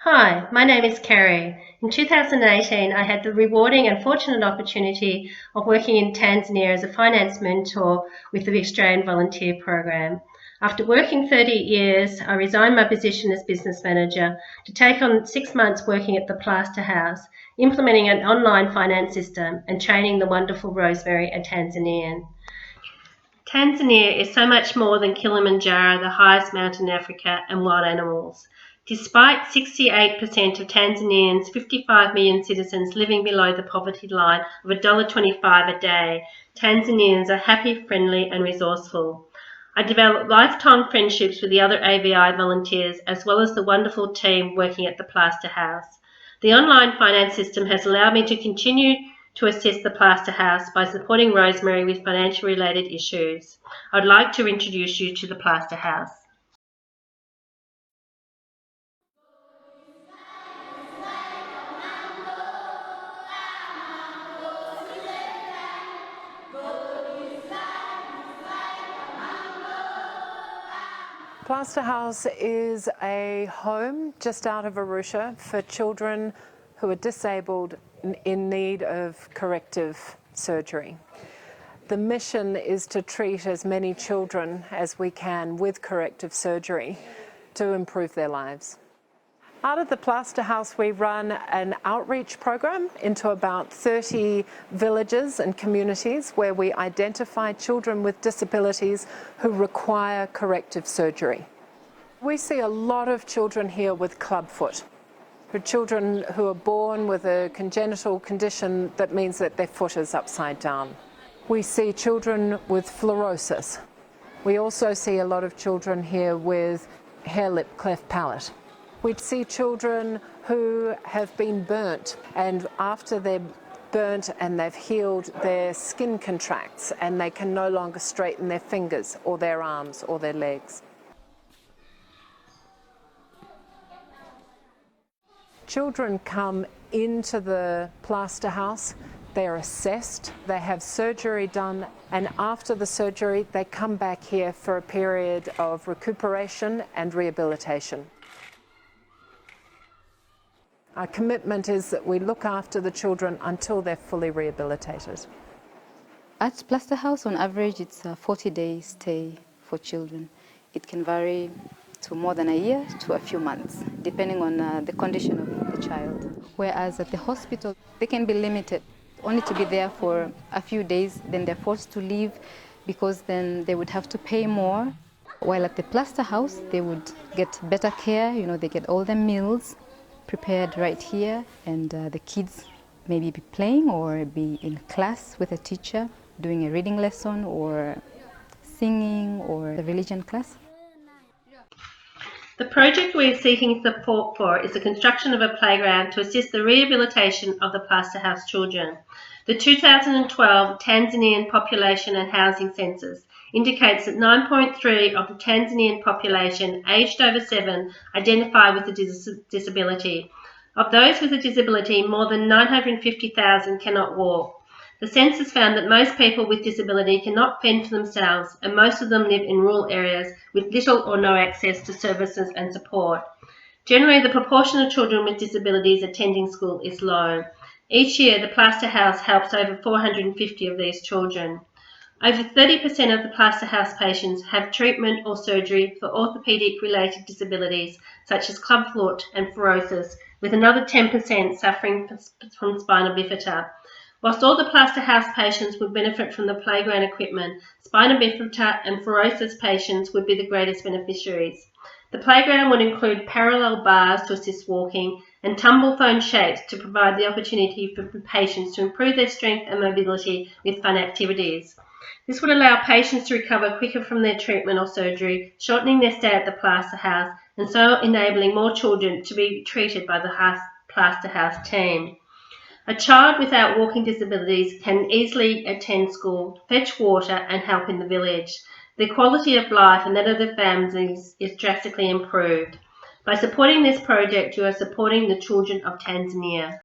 Hi, my name is Kerry. In 2018, I had the rewarding and fortunate opportunity of working in Tanzania as a finance mentor with the Australian Volunteer Program. After working 30 years, I resigned my position as business manager to take on 6 months working at the Plaster House, implementing an online finance system and training the wonderful Rosemary, a Tanzanian. Tanzania is so much more than Kilimanjaro, the highest mountain in Africa, and wild animals. Despite 68% of Tanzanians' 55 million citizens living below the poverty line of $1.25 a day, Tanzanians are happy, friendly, and resourceful. I developed lifetime friendships with the other AVI volunteers as well as the wonderful team working at the Plaster House. The online finance system has allowed me to continue to assist the Plaster House by supporting Rosemary with financial related issues. I'd like to introduce you to the Plaster House. Plaster House is a home just out of Arusha for children who are disabled in need of corrective surgery. The mission is to treat as many children as we can with corrective surgery to improve their lives. Out of the Plaster House, we run an outreach program into about 30 villages and communities where we identify children with disabilities who require corrective surgery. We see a lot of children here with clubfoot, for children who are born with a congenital condition that means that their foot is upside down. We see children with fluorosis. We also see a lot of children here with hair lip cleft palate. We see children who have been burnt, and after they're burnt and they've healed, their skin contracts and they can no longer straighten their fingers or their arms or their legs. Children come into the Plaster House, they're assessed, they have surgery done, and after the surgery they come back here for a period of recuperation and rehabilitation. Our commitment is that we look after the children until they're fully rehabilitated. At Plaster House, on average, it's a 40-day stay for children. It can vary to more than a year to a few months, depending on the condition of the child. Whereas at the hospital, they can be limited only to be there for a few days, then they're forced to leave because then they would have to pay more. While at the Plaster House, they would get better care, they get all the meals prepared right here, and the kids maybe be playing or be in class with a teacher doing a reading lesson or singing or the religion class. The project we are seeking support for is the construction of a playground to assist the rehabilitation of the Plaster House children. The 2012 Tanzanian Population and Housing Census indicates that 9.3% of the Tanzanian population aged over 7 identify with a disability. Of those with a disability, more than 950,000 cannot walk. The census found that most people with disability cannot fend for themselves, and most of them live in rural areas with little or no access to services and support. Generally, the proportion of children with disabilities attending school is low. Each year, the Plaster House helps over 450 of these children. Over 30% of the Plaster House patients have treatment or surgery for orthopaedic-related disabilities such as clubfoot and fluorosis, with another 10% suffering from spina bifida. Whilst all the Plaster House patients would benefit from the playground equipment, spina bifida and fluorosis patients would be the greatest beneficiaries. The playground would include parallel bars to assist walking and tumble foam shapes to provide the opportunity for patients to improve their strength and mobility with fun activities. This would allow patients to recover quicker from their treatment or surgery, shortening their stay at the Plaster House and so enabling more children to be treated by the Plaster House team. A child without walking disabilities can easily attend school, fetch water and help in the village. The quality of life and that of the families is drastically improved. By supporting this project, you are supporting the children of Tanzania.